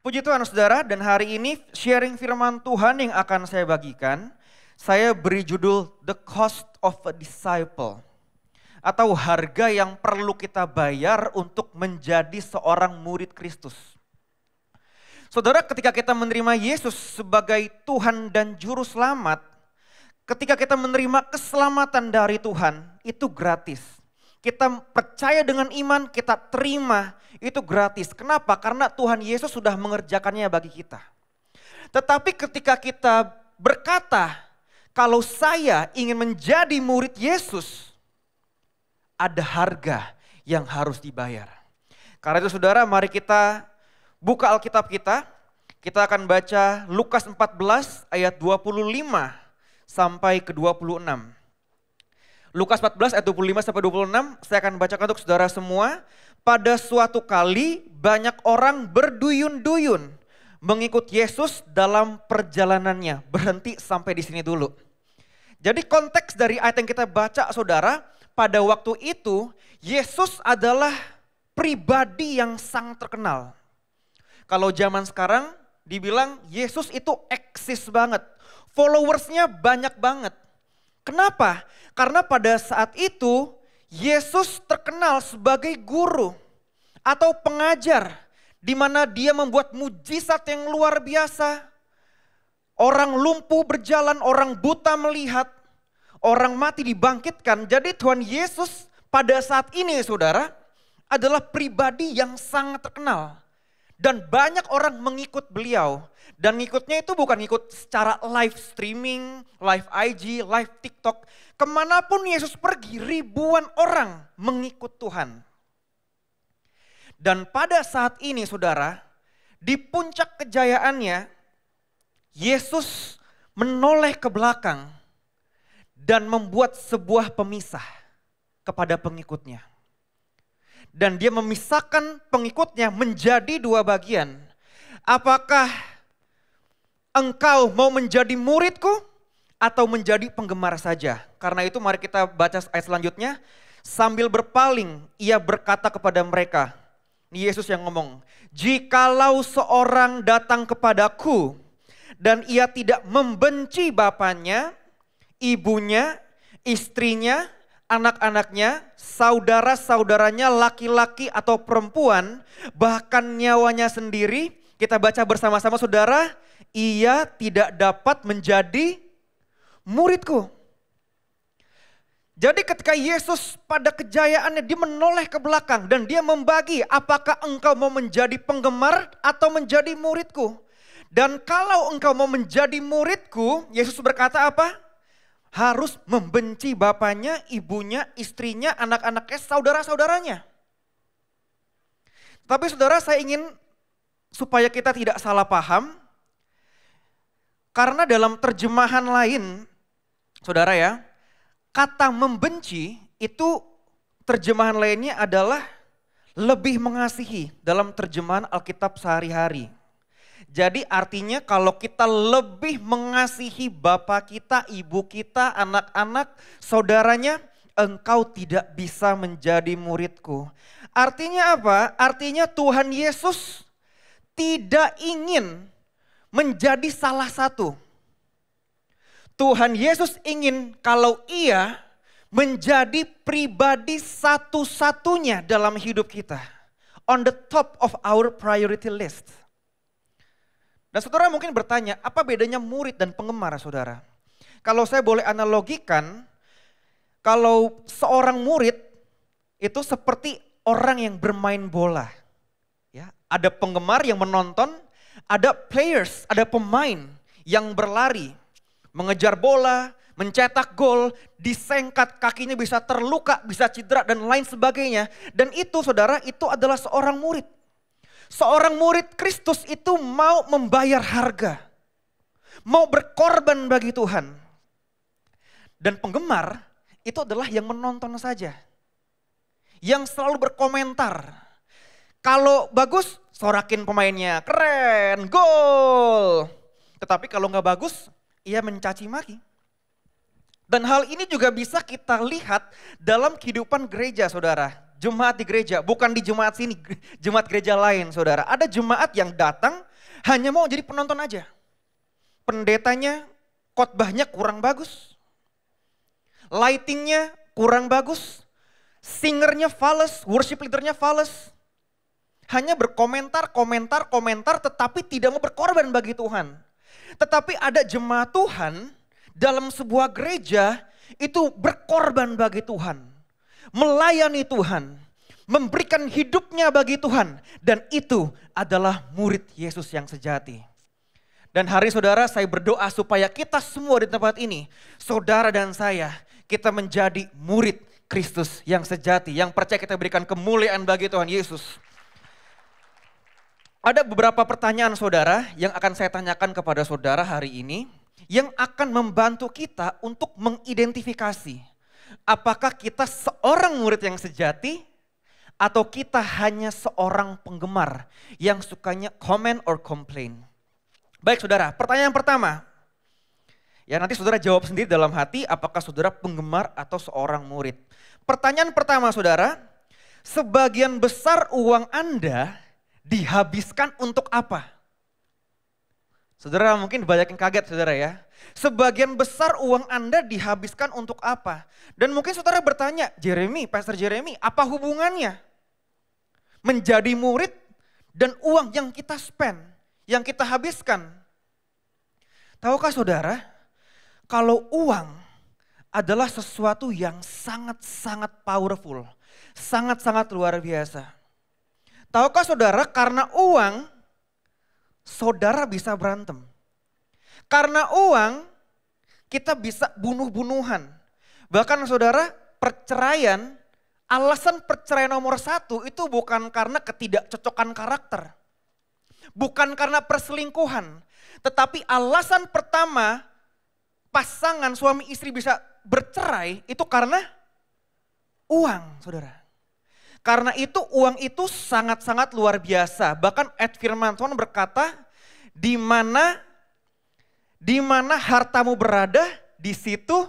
Puji Tuhan saudara, dan hari ini sharing firman Tuhan yang akan saya bagikan, saya beri judul The Cost of a Disciple. Atau harga yang perlu kita bayar untuk menjadi seorang murid Kristus. Saudara, ketika kita menerima Yesus sebagai Tuhan dan Juru Selamat, ketika kita menerima keselamatan dari Tuhan, itu gratis. Kita percaya dengan iman, kita terima, itu gratis. Kenapa? Karena Tuhan Yesus sudah mengerjakannya bagi kita. Tetapi ketika kita berkata, kalau saya ingin menjadi murid Yesus, ada harga yang harus dibayar. Karena itu saudara, mari kita buka Alkitab kita. Kita akan baca Lukas 14 ayat 25 sampai ke 26. Lukas 14 ayat 25 sampai 26, saya akan bacakan untuk saudara semua. Pada suatu kali banyak orang berduyun-duyun mengikut Yesus dalam perjalanannya. Berhenti sampai di sini dulu. Jadi konteks dari ayat yang kita baca saudara, pada waktu itu Yesus adalah pribadi yang sangat terkenal. Kalau zaman sekarang dibilang Yesus itu eksis banget. Followersnya banyak banget. Kenapa? Karena pada saat itu Yesus terkenal sebagai guru atau pengajar di mana dia membuat mujizat yang luar biasa. Orang lumpuh berjalan, orang buta melihat, orang mati dibangkitkan. Jadi Tuhan Yesus pada saat ini saudara adalah pribadi yang sangat terkenal. Dan banyak orang mengikut beliau. Dan ngikutnya itu bukan ngikut secara live streaming, live IG, live TikTok. Kemanapun Yesus pergi, ribuan orang mengikut Tuhan. Dan pada saat ini saudara, di puncak kejayaannya, Yesus menoleh ke belakang dan membuat sebuah pemisah kepada pengikutnya. Dan dia memisahkan pengikutnya menjadi dua bagian. Apakah engkau mau menjadi muridku atau menjadi penggemar saja? Karena itu mari kita baca ayat selanjutnya. Sambil berpaling ia berkata kepada mereka. Ini Yesus yang ngomong. Jikalau seorang datang kepadaku dan ia tidak membenci bapaknya, ibunya, istrinya, anak-anaknya, saudara-saudaranya laki-laki atau perempuan, bahkan nyawanya sendiri, kita baca bersama-sama saudara, ia tidak dapat menjadi muridku. Jadi ketika Yesus pada kejayaannya dia menoleh ke belakang dan dia membagi apakah engkau mau menjadi penggemar atau menjadi muridku. Dan kalau engkau mau menjadi muridku, Yesus berkata apa? Harus membenci bapaknya, ibunya, istrinya, anak-anaknya, saudara-saudaranya. Tapi saudara, saya ingin supaya kita tidak salah paham. Karena dalam terjemahan lain, saudara ya, kata membenci itu terjemahan lainnya adalah lebih mengasihi dalam terjemahan Alkitab sehari-hari. Jadi artinya kalau kita lebih mengasihi bapak kita, ibu kita, anak-anak, saudaranya, engkau tidak bisa menjadi muridku. Artinya apa? Artinya Tuhan Yesus tidak ingin menjadi salah satu. Tuhan Yesus ingin kalau ia menjadi pribadi satu-satunya dalam hidup kita. On the top of our priority list. Dan saudara mungkin bertanya, apa bedanya murid dan penggemar saudara? Kalau saya boleh analogikan, kalau seorang murid itu seperti orang yang bermain bola. Ya, ada penggemar yang menonton, ada players, ada pemain yang berlari, mengejar bola, mencetak gol, disengkat kakinya bisa terluka, bisa cedera dan lain sebagainya. Dan itu saudara, itu adalah seorang murid. Seorang murid Kristus itu mau membayar harga. Mau berkorban bagi Tuhan. Dan penggemar itu adalah yang menonton saja. Yang selalu berkomentar. Kalau bagus, sorakin pemainnya. Keren, gol. Tetapi kalau nggak bagus, ia mencaci maki. Dan hal ini juga bisa kita lihat dalam kehidupan gereja saudara. Jemaat di gereja, bukan di jemaat sini, jemaat gereja lain saudara. Ada jemaat yang datang hanya mau jadi penonton aja. Pendetanya, khotbahnya kurang bagus. Lightingnya kurang bagus. Singernya fals, worship leadernya fals. Hanya komentar, tetapi tidak mau berkorban bagi Tuhan. Tetapi ada jemaat Tuhan dalam sebuah gereja itu berkorban bagi Tuhan. Melayani Tuhan, memberikan hidupnya bagi Tuhan. Dan itu adalah murid Yesus yang sejati. Dan hari saudara saya berdoa supaya kita semua di tempat ini, saudara dan saya, kita menjadi murid Kristus yang sejati. Yang percaya kita berikan kemuliaan bagi Tuhan Yesus. Ada beberapa pertanyaan saudara yang akan saya tanyakan kepada saudara hari ini. Yang akan membantu kita untuk mengidentifikasi. Apakah kita seorang murid yang sejati atau kita hanya seorang penggemar yang sukanya comment or complain. Baik saudara, pertanyaan pertama. Ya nanti saudara jawab sendiri dalam hati apakah saudara penggemar atau seorang murid. Pertanyaan pertama saudara, sebagian besar uang Anda dihabiskan untuk apa? Saudara mungkin banyak yang kaget saudara ya. Sebagian besar uang Anda dihabiskan untuk apa? Dan mungkin saudara bertanya, Pastor Jeremy, apa hubungannya? Menjadi murid dan uang yang kita spend, yang kita habiskan. Tahukah saudara, kalau uang adalah sesuatu yang sangat-sangat powerful, sangat-sangat luar biasa. Tahukah saudara, karena uang, saudara bisa berantem. Karena uang, kita bisa bunuh-bunuhan. Bahkan saudara, perceraian, alasan perceraian nomor 1 itu bukan karena ketidakcocokan karakter. Bukan karena perselingkuhan. Tetapi alasan pertama, pasangan suami istri bisa bercerai, itu karena uang saudara. Karena itu uang itu sangat-sangat luar biasa. Bahkan firman Tuhan berkata, di mana hartamu berada, di situ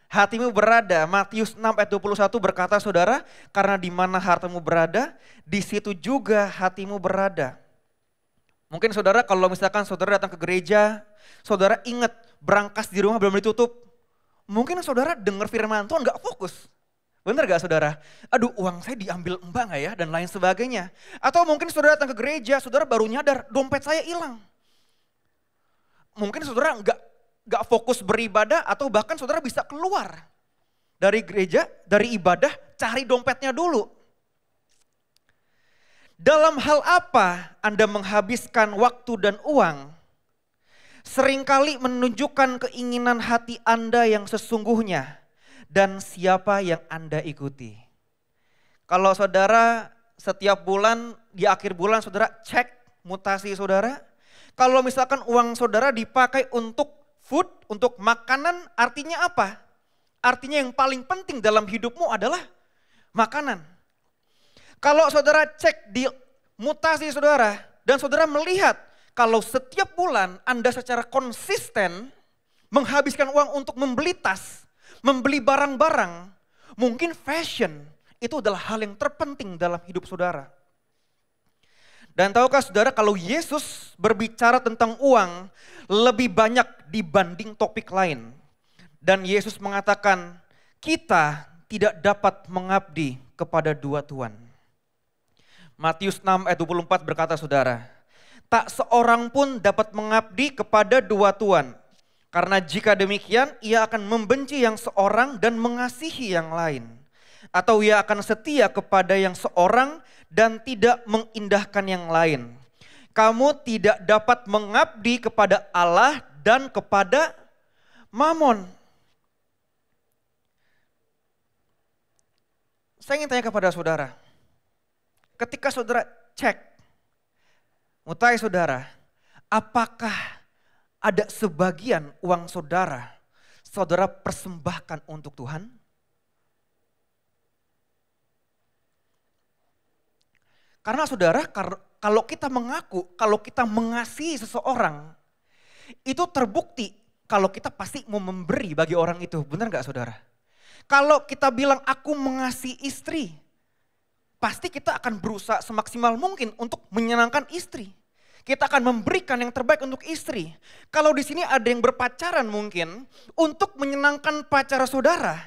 hatimu berada. Matius 6 ayat 21 berkata saudara, karena di mana hartamu berada, di situ juga hatimu berada. Mungkin saudara kalau misalkan saudara datang ke gereja, saudara ingat berangkas di rumah belum ditutup. Mungkin saudara dengar firman Tuhan gak fokus. Benar gak saudara? Aduh uang saya diambil mbak gak ya dan lain sebagainya. Atau mungkin saudara datang ke gereja, saudara baru nyadar dompet saya hilang. Mungkin saudara gak fokus beribadah atau bahkan saudara bisa keluar dari gereja, dari ibadah, cari dompetnya dulu. Dalam hal apa Anda menghabiskan waktu dan uang? Seringkali menunjukkan keinginan hati Anda yang sesungguhnya. Dan siapa yang Anda ikuti. Kalau saudara setiap bulan, di akhir bulan saudara cek mutasi saudara. Kalau misalkan uang saudara dipakai untuk food, untuk makanan, artinya apa? Artinya yang paling penting dalam hidupmu adalah makanan. Kalau saudara cek di mutasi saudara, dan saudara melihat kalau setiap bulan Anda secara konsisten menghabiskan uang untuk membeli tas, membeli barang-barang, mungkin fashion itu adalah hal yang terpenting dalam hidup saudara. Dan tahukah saudara kalau Yesus berbicara tentang uang lebih banyak dibanding topik lain. Dan Yesus mengatakan kita tidak dapat mengabdi kepada dua tuan. Matius 6 ayat 24 berkata saudara, tak seorang pun dapat mengabdi kepada dua tuan. Karena jika demikian ia akan membenci yang seorang dan mengasihi yang lain. Atau ia akan setia kepada yang seorang dan tidak mengindahkan yang lain. Kamu tidak dapat mengabdi kepada Allah dan kepada Mamon. Saya ingin tanya kepada saudara. Ketika saudara cek, mutai saudara, apakah ada sebagian uang saudara, saudara persembahkan untuk Tuhan? Karena saudara, kalau kita mengaku, kalau kita mengasihi seseorang, itu terbukti kalau kita pasti mau memberi bagi orang itu. Benar gak saudara? Kalau kita bilang aku mengasihi istri, pasti kita akan berusaha semaksimal mungkin untuk menyenangkan istri. Kita akan memberikan yang terbaik untuk istri. Kalau di sini ada yang berpacaran mungkin untuk menyenangkan pacar saudara.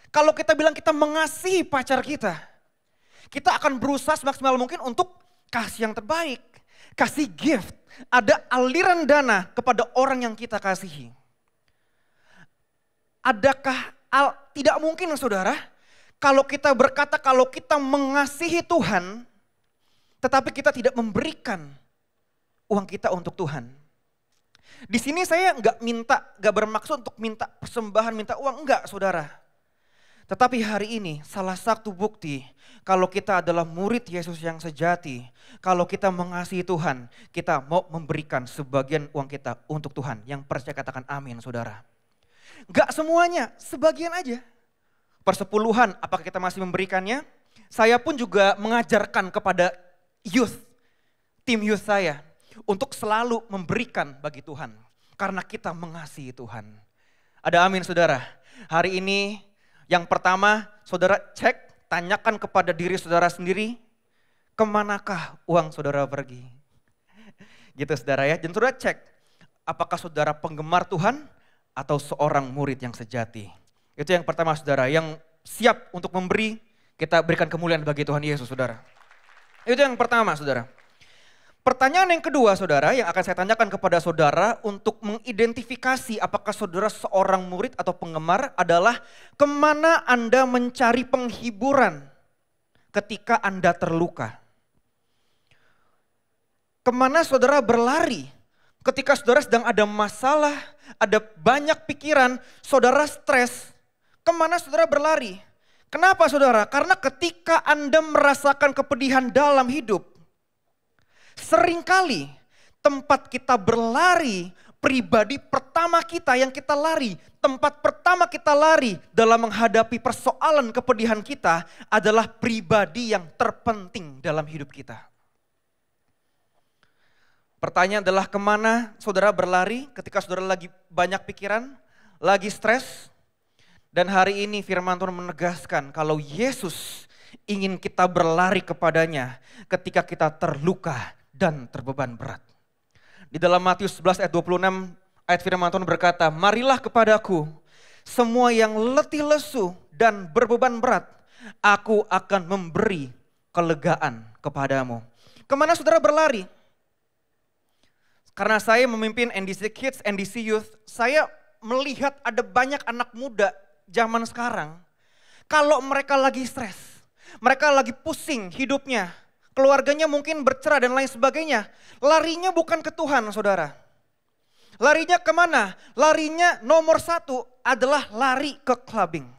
Kalau kita bilang kita mengasihi pacar kita akan berusaha semaksimal mungkin untuk kasih yang terbaik. Kasih gift, ada aliran dana kepada orang yang kita kasihi. Adakah tidak mungkin saudara, kalau kita berkata kalau kita mengasihi Tuhan, tetapi kita tidak memberikan uang kita untuk Tuhan. Di sini saya nggak bermaksud untuk minta persembahan, minta uang, enggak saudara. Tetapi hari ini salah satu bukti kalau kita adalah murid Yesus yang sejati, kalau kita mengasihi Tuhan, kita mau memberikan sebagian uang kita untuk Tuhan. Yang percaya katakan amin saudara. Enggak semuanya, sebagian aja. Persepuluhan, apakah kita masih memberikannya? Saya pun juga mengajarkan kepada tim youth saya untuk selalu memberikan bagi Tuhan. Karena kita mengasihi Tuhan. Ada amin saudara. Hari ini yang pertama saudara cek, tanyakan kepada diri saudara sendiri. Kemanakah uang saudara pergi? Gitu saudara ya. Dan saudara cek, apakah saudara penggemar Tuhan atau seorang murid yang sejati. Itu yang pertama saudara, yang siap untuk memberi, kita berikan kemuliaan bagi Tuhan Yesus saudara. Itu yang pertama saudara. Pertanyaan yang kedua saudara yang akan saya tanyakan kepada saudara untuk mengidentifikasi apakah saudara seorang murid atau penggemar adalah kemana Anda mencari penghiburan ketika Anda terluka. Kemana saudara berlari ketika saudara sedang ada masalah, ada banyak pikiran, saudara stres. Kemana saudara berlari? Kenapa saudara? Karena ketika Anda merasakan kepedihan dalam hidup, seringkali tempat kita berlari, pribadi pertama kita yang kita lari, tempat pertama kita lari dalam menghadapi persoalan kepedihan kita adalah pribadi yang terpenting dalam hidup kita. Pertanyaan adalah kemana saudara berlari ketika saudara lagi banyak pikiran, lagi stres. Dan hari ini firman Tuhan menegaskan kalau Yesus ingin kita berlari kepadanya ketika kita terluka dan terbeban berat. Di dalam Matius 11 ayat 26 ayat firman Tuhan berkata, marilah kepadaku semua yang letih lesu dan berbeban berat, aku akan memberi kelegaan kepadamu. Kemana saudara berlari? Karena saya memimpin NDC Kids, NDC Youth, saya melihat ada banyak anak muda zaman sekarang, kalau mereka lagi stres, mereka lagi pusing hidupnya, keluarganya mungkin bercerai dan lain sebagainya, larinya bukan ke Tuhan saudara. Larinya kemana? Larinya nomor satu adalah lari ke clubbing.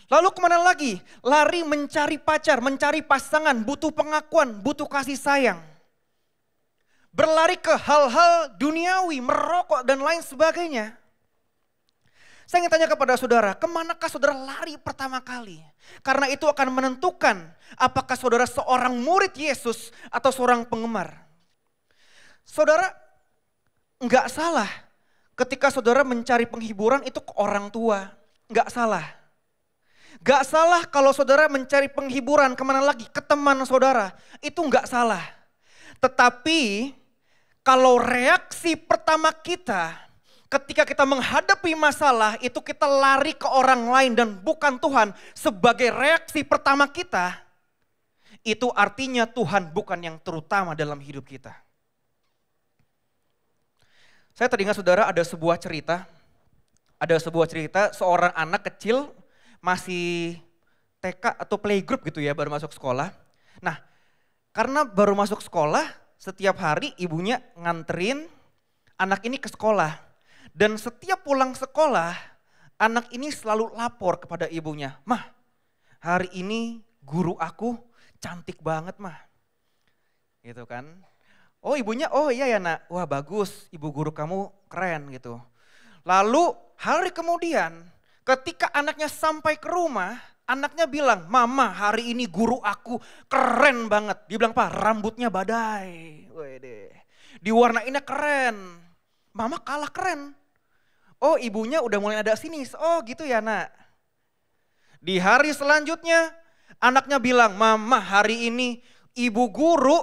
Lalu kemana lagi? Lari mencari pacar, mencari pasangan, butuh pengakuan, butuh kasih sayang. Berlari ke hal-hal duniawi, merokok dan lain sebagainya. Saya ingin tanya kepada saudara, kemanakah saudara lari pertama kali? Karena itu akan menentukan apakah saudara seorang murid Yesus atau seorang penggemar. Saudara, enggak salah ketika saudara mencari penghiburan itu ke orang tua. Enggak salah. Enggak salah kalau saudara mencari penghiburan kemana lagi? Ke teman saudara. Itu enggak salah. Tetapi kalau reaksi pertama kita ketika kita menghadapi masalah itu kita lari ke orang lain dan bukan Tuhan sebagai reaksi pertama kita, itu artinya Tuhan bukan yang terutama dalam hidup kita. Saya teringat saudara ada sebuah cerita seorang anak kecil masih TK atau playgroup gitu ya, baru masuk sekolah. Nah, karena baru masuk sekolah, setiap hari ibunya nganterin anak ini ke sekolah. Dan setiap pulang sekolah, anak ini selalu lapor kepada ibunya. Mah, hari ini guru aku cantik banget mah. Gitu kan. Oh ibunya, oh iya ya nak, wah bagus, ibu guru kamu keren gitu. Lalu hari kemudian ketika anaknya sampai ke rumah, anaknya bilang, mama hari ini guru aku keren banget. Dia bilang apa? Rambutnya badai. Wede. Diwarnainnya keren. Mama kalah keren. Oh ibunya udah mulai ada sinis. Oh gitu ya nak. Di hari selanjutnya anaknya bilang, "Mama, hari ini ibu guru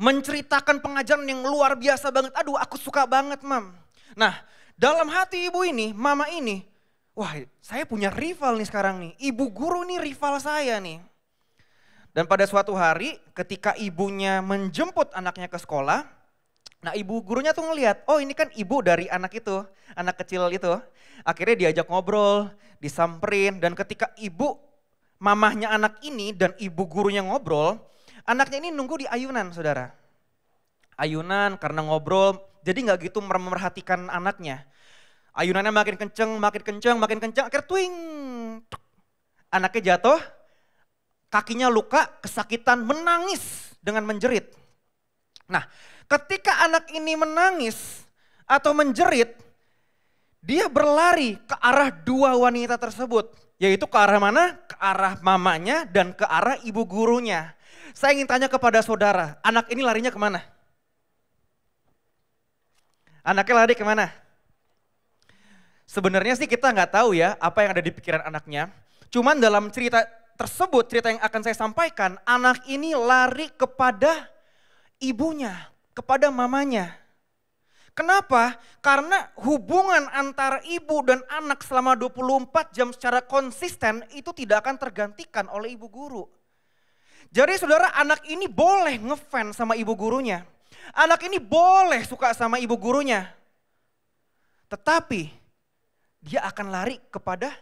menceritakan pengajaran yang luar biasa banget. Aduh, aku suka banget, Mam." Nah, dalam hati ibu ini, mama ini, wah, saya punya rival nih sekarang nih. Ibu guru nih rival saya nih. Dan pada suatu hari ketika ibunya menjemput anaknya ke sekolah, nah ibu gurunya tuh ngelihat, oh ini kan ibu dari anak itu, anak kecil itu. Akhirnya diajak ngobrol, disamperin, dan ketika ibu mamahnya anak ini dan ibu gurunya ngobrol, anaknya ini nunggu di ayunan, saudara. Ayunan karena ngobrol, jadi gak gitu memerhatikan anaknya. Ayunannya makin kenceng, makin kenceng, makin kenceng, akhirnya twing. Anaknya jatuh, kakinya luka, kesakitan, menangis dengan menjerit. Nah, ketika anak ini menangis atau menjerit, dia berlari ke arah dua wanita tersebut. Yaitu ke arah mana? Ke arah mamanya dan ke arah ibu gurunya. Saya ingin tanya kepada saudara, anak ini larinya kemana? Anaknya lari kemana? Sebenarnya sih kita nggak tahu ya apa yang ada di pikiran anaknya. Cuman dalam cerita tersebut, cerita yang akan saya sampaikan, anak ini lari kepada ibunya, kepada mamanya. Kenapa? Karena hubungan antara ibu dan anak selama 24 jam secara konsisten itu tidak akan tergantikan oleh ibu guru. Jadi saudara, anak ini boleh ngefans sama ibu gurunya. Anak ini boleh suka sama ibu gurunya. Tetapi dia akan lari kepada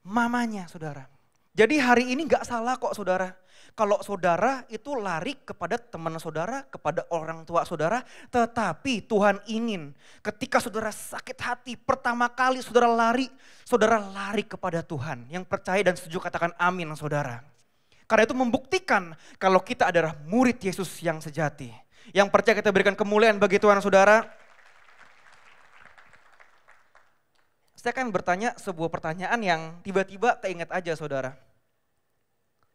mamanya, saudara. Jadi hari ini gak salah kok, saudara. Kalau saudara itu lari kepada teman saudara, kepada orang tua saudara. Tetapi Tuhan ingin ketika saudara sakit hati pertama kali saudara lari kepada Tuhan. Yang percaya dan setuju katakan amin, saudara. Karena itu membuktikan kalau kita adalah murid Yesus yang sejati. Yang percaya kita berikan kemuliaan bagi Tuhan, saudara. Saya akan bertanya sebuah pertanyaan yang tiba-tiba keinget aja, saudara.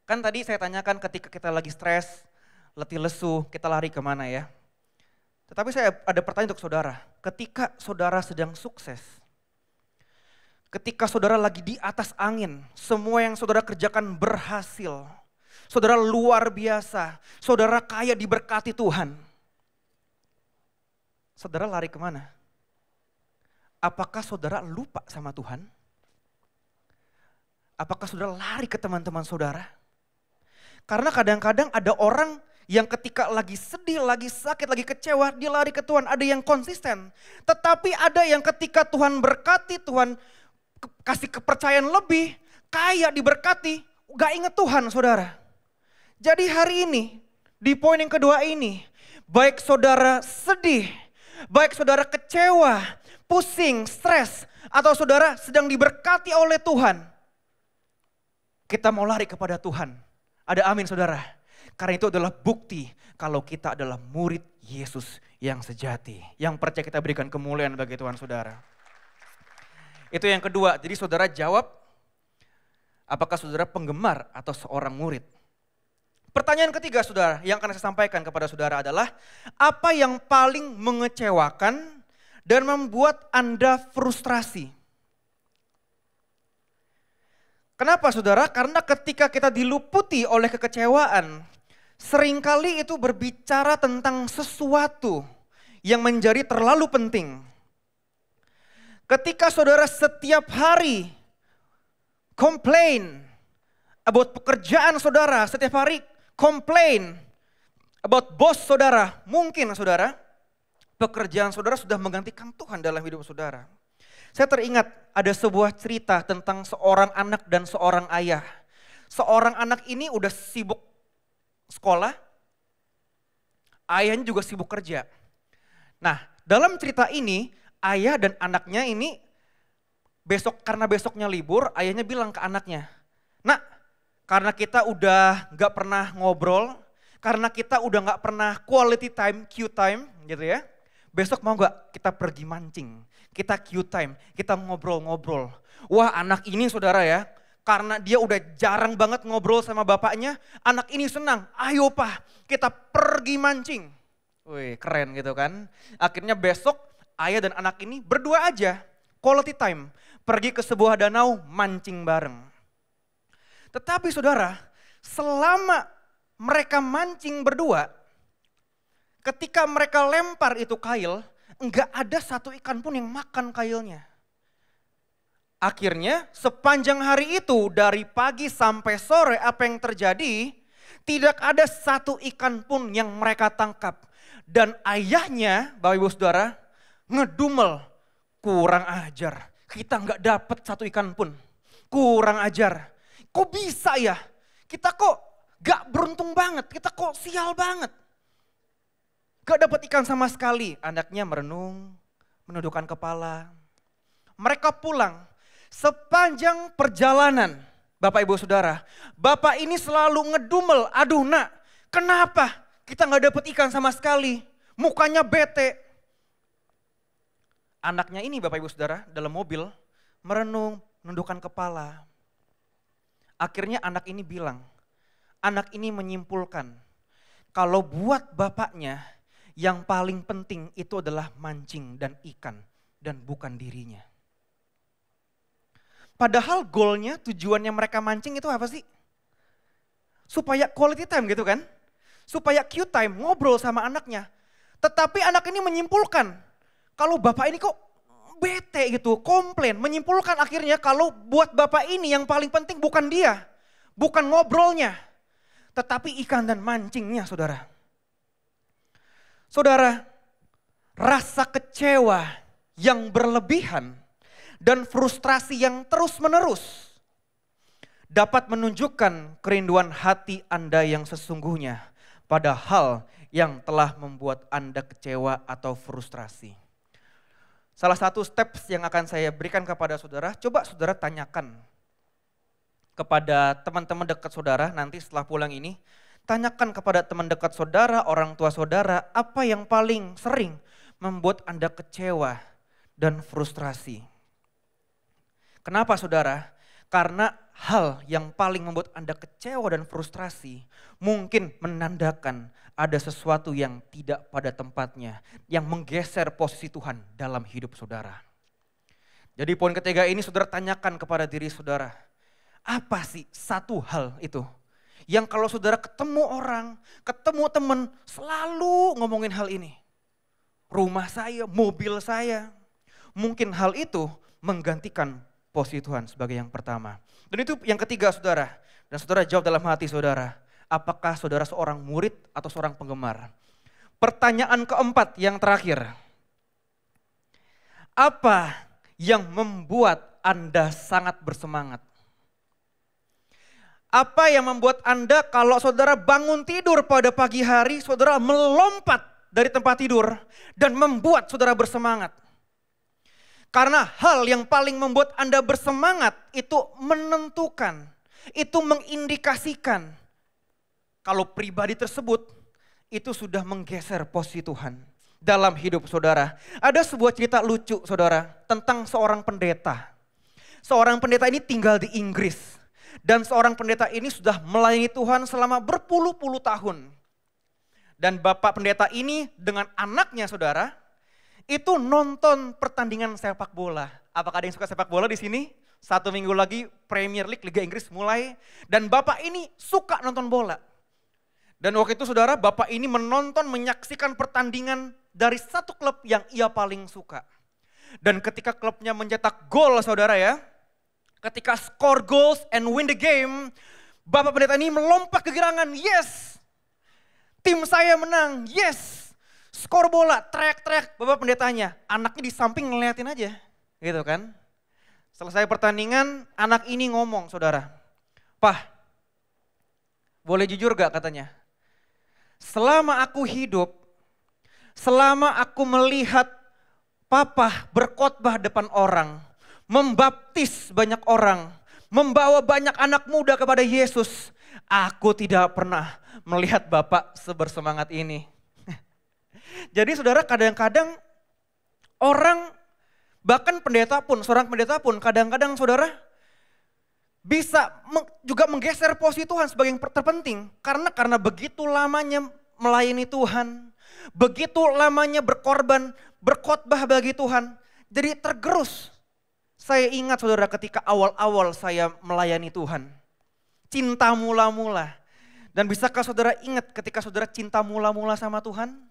Kan tadi saya tanyakan ketika kita lagi stres, letih lesu, kita lari kemana ya? Tetapi saya ada pertanyaan untuk saudara. Ketika saudara sedang sukses, ketika saudara lagi di atas angin, semua yang saudara kerjakan berhasil, saudara luar biasa, saudara kaya diberkati Tuhan. Saudara lari kemana? Apakah saudara lupa sama Tuhan? Apakah saudara lari ke teman-teman saudara? Karena kadang-kadang ada orang yang ketika lagi sedih, lagi sakit, lagi kecewa, dia lari ke Tuhan. Ada yang konsisten. Tetapi ada yang ketika Tuhan berkati, Tuhan kasih kepercayaan lebih, kaya diberkati, gak inget Tuhan, saudara. Jadi hari ini, di poin yang kedua ini, baik saudara sedih, baik saudara kecewa, pusing, stres, atau saudara sedang diberkati oleh Tuhan, kita mau lari kepada Tuhan. Ada amin, saudara. Karena itu adalah bukti kalau kita adalah murid Yesus yang sejati. Yang percaya kita berikan kemuliaan bagi Tuhan, saudara. Itu yang kedua. Jadi saudara jawab, apakah saudara penggemar atau seorang murid? Pertanyaan ketiga, saudara, yang akan saya sampaikan kepada saudara adalah, apa yang paling mengecewakan dan membuat Anda frustrasi? Kenapa, saudara? Karena ketika kita diluputi oleh kekecewaan, seringkali itu berbicara tentang sesuatu yang menjadi terlalu penting. Ketika saudara setiap hari complain about pekerjaan saudara, setiap hari complain about bos saudara, mungkin saudara, pekerjaan saudara sudah menggantikan Tuhan dalam hidup saudara. Saya teringat ada sebuah cerita tentang seorang anak dan seorang ayah. Seorang anak ini udah sibuk sekolah, ayahnya juga sibuk kerja. Nah, dalam cerita ini ayah dan anaknya ini karena besoknya libur, ayahnya bilang ke anaknya, "Nak, karena kita udah gak pernah ngobrol, karena kita udah gak pernah quality time, Q time gitu ya. Besok mau gak kita pergi mancing, kita Q time, kita ngobrol-ngobrol." Wah, anak ini saudara ya, karena dia udah jarang banget ngobrol sama bapaknya, anak ini senang. "Ayo Pak, kita pergi mancing." Wih, keren gitu kan. Akhirnya besok ayah dan anak ini berdua aja, quality time, pergi ke sebuah danau mancing bareng. Tetapi saudara, selama mereka mancing berdua, ketika mereka lempar itu kail, enggak ada satu ikan pun yang makan kailnya. Akhirnya sepanjang hari itu dari pagi sampai sore apa yang terjadi? Tidak ada satu ikan pun yang mereka tangkap. Dan ayahnya, Bapak Ibu Saudara, ngedumel, kurang ajar. Kita enggak dapat satu ikan pun. Kurang ajar. Kok bisa ya? Kita kok gak beruntung banget, kita kok sial banget. Gak dapat ikan sama sekali. Anaknya merenung, menundukkan kepala. Mereka pulang. Sepanjang perjalanan, Bapak Ibu Saudara, bapak ini selalu ngedumel, aduh nak, kenapa kita gak dapat ikan sama sekali? Mukanya bete. Anaknya ini Bapak Ibu Saudara dalam mobil merenung, menundukkan kepala. Akhirnya anak ini bilang, anak ini menyimpulkan, kalau buat bapaknya yang paling penting itu adalah mancing dan ikan dan bukan dirinya. Padahal goalnya, tujuannya mereka mancing itu apa sih? Supaya quality time gitu kan? Supaya Q time, ngobrol sama anaknya. Tetapi anak ini menyimpulkan, kalau bapak ini kok bete gitu, komplain. Menyimpulkan akhirnya kalau buat bapak ini yang paling penting bukan dia. Bukan ngobrolnya. Tetapi ikan dan mancingnya saudara. Saudara, rasa kecewa yang berlebihan dan frustrasi yang terus-menerus dapat menunjukkan kerinduan hati Anda yang sesungguhnya pada hal yang telah membuat Anda kecewa atau frustrasi. Salah satu steps yang akan saya berikan kepada saudara, coba saudara tanyakan kepada teman-teman dekat saudara nanti setelah pulang ini. Tanyakan kepada teman dekat saudara, orang tua saudara, apa yang paling sering membuat Anda kecewa dan frustrasi. Kenapa saudara? Karena hal yang paling membuat Anda kecewa dan frustrasi mungkin menandakan ada sesuatu yang tidak pada tempatnya, yang menggeser posisi Tuhan dalam hidup saudara. Jadi poin ketiga ini saudara tanyakan kepada diri saudara, apa sih satu hal itu yang kalau saudara ketemu orang, ketemu teman selalu ngomongin hal ini. Rumah saya, mobil saya, mungkin hal itu menggantikan posisi Tuhan sebagai yang pertama. Dan itu yang ketiga saudara. Dan saudara jawab dalam hati saudara. Apakah saudara seorang murid atau seorang penggemar? Pertanyaan keempat yang terakhir. Apa yang membuat Anda sangat bersemangat? Apa yang membuat Anda kalau saudara bangun tidur pada pagi hari, saudara melompat dari tempat tidur dan membuat saudara bersemangat? Karena hal yang paling membuat Anda bersemangat itu menentukan, itu mengindikasikan kalau pribadi tersebut itu sudah menggeser posisi Tuhan dalam hidup saudara. Ada sebuah cerita lucu saudara tentang seorang pendeta. Seorang pendeta ini tinggal di Inggris dan seorang pendeta ini sudah melayani Tuhan selama berpuluh-puluh tahun. Dan bapak pendeta ini dengan anaknya saudara, itu nonton pertandingan sepak bola. Apakah ada yang suka sepak bola di sini? 1 minggu lagi Premier League Liga Inggris mulai. Dan bapak ini suka nonton bola. Dan waktu itu saudara, bapak ini menyaksikan pertandingan dari satu klub yang ia paling suka. Dan ketika klubnya mencetak gol saudara ya, ketika score goals and win the game, bapak pendeta ini melompat kegirangan, yes! Tim saya menang, yes! Skor bola, teriak-teriak bapak pendetanya. Anaknya di samping ngeliatin aja. Gitu kan. Selesai pertandingan, anak ini ngomong saudara. Pah, boleh jujur gak katanya? Selama aku hidup, selama aku melihat papa berkhotbah depan orang, membaptis banyak orang, membawa banyak anak muda kepada Yesus, aku tidak pernah melihat bapak sebersemangat ini. Jadi saudara kadang-kadang orang, bahkan pendeta pun, seorang pendeta pun kadang-kadang saudara bisa juga menggeser posisi Tuhan sebagai yang terpenting. Karena begitu lamanya melayani Tuhan, begitu lamanya berkorban, berkhotbah bagi Tuhan. Jadi tergerus. Saya ingat saudara ketika awal-awal saya melayani Tuhan. Cinta mula-mula. Dan bisakah saudara ingat ketika saudara cinta mula-mula sama Tuhan?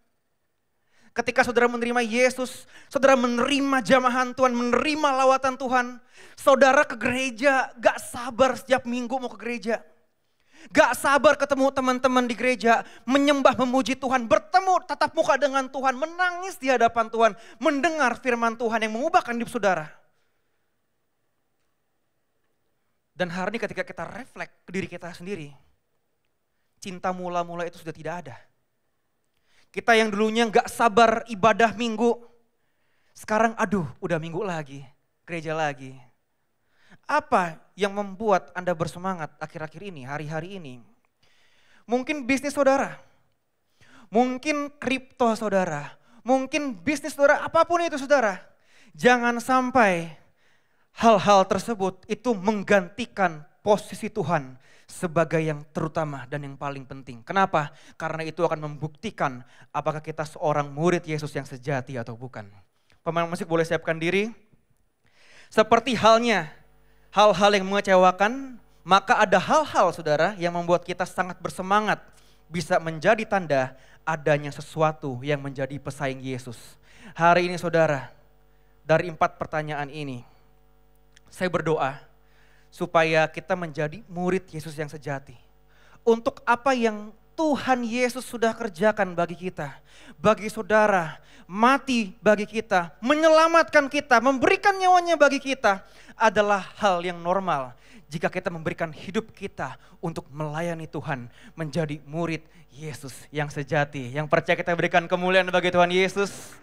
Ketika saudara menerima Yesus, saudara menerima jamahan Tuhan, menerima lawatan Tuhan. Saudara ke gereja, gak sabar setiap minggu mau ke gereja. Gak sabar ketemu teman-teman di gereja, menyembah, memuji Tuhan, bertemu tatap muka dengan Tuhan, menangis di hadapan Tuhan, mendengar firman Tuhan yang mengubahkan hidup saudara. Dan hari ini ketika kita refleks ke diri kita sendiri, cinta mula-mula itu sudah tidak ada. Kita yang dulunya gak sabar ibadah minggu, sekarang aduh udah minggu lagi, gereja lagi. Apa yang membuat Anda bersemangat akhir-akhir ini, hari-hari ini? Mungkin bisnis saudara, mungkin kripto saudara, mungkin bisnis saudara, apapun itu saudara. Jangan sampai hal-hal tersebut itu menggantikan posisi Tuhan sebagai yang terutama dan yang paling penting. Kenapa? Karena itu akan membuktikan apakah kita seorang murid Yesus yang sejati atau bukan. Pemain musik boleh siapkan diri. Seperti halnya hal-hal yang mengecewakan, maka ada hal-hal saudara yang membuat kita sangat bersemangat bisa menjadi tanda adanya sesuatu yang menjadi pesaing Yesus. Hari ini saudara, dari 4 pertanyaan ini, saya berdoa supaya kita menjadi murid Yesus yang sejati. Untuk apa yang Tuhan Yesus sudah kerjakan bagi kita, bagi saudara, mati bagi kita, menyelamatkan kita, memberikan nyawanya bagi kita, adalah hal yang normal jika kita memberikan hidup kita untuk melayani Tuhan, menjadi murid Yesus yang sejati. Yang percaya kita berikan kemuliaan bagi Tuhan Yesus.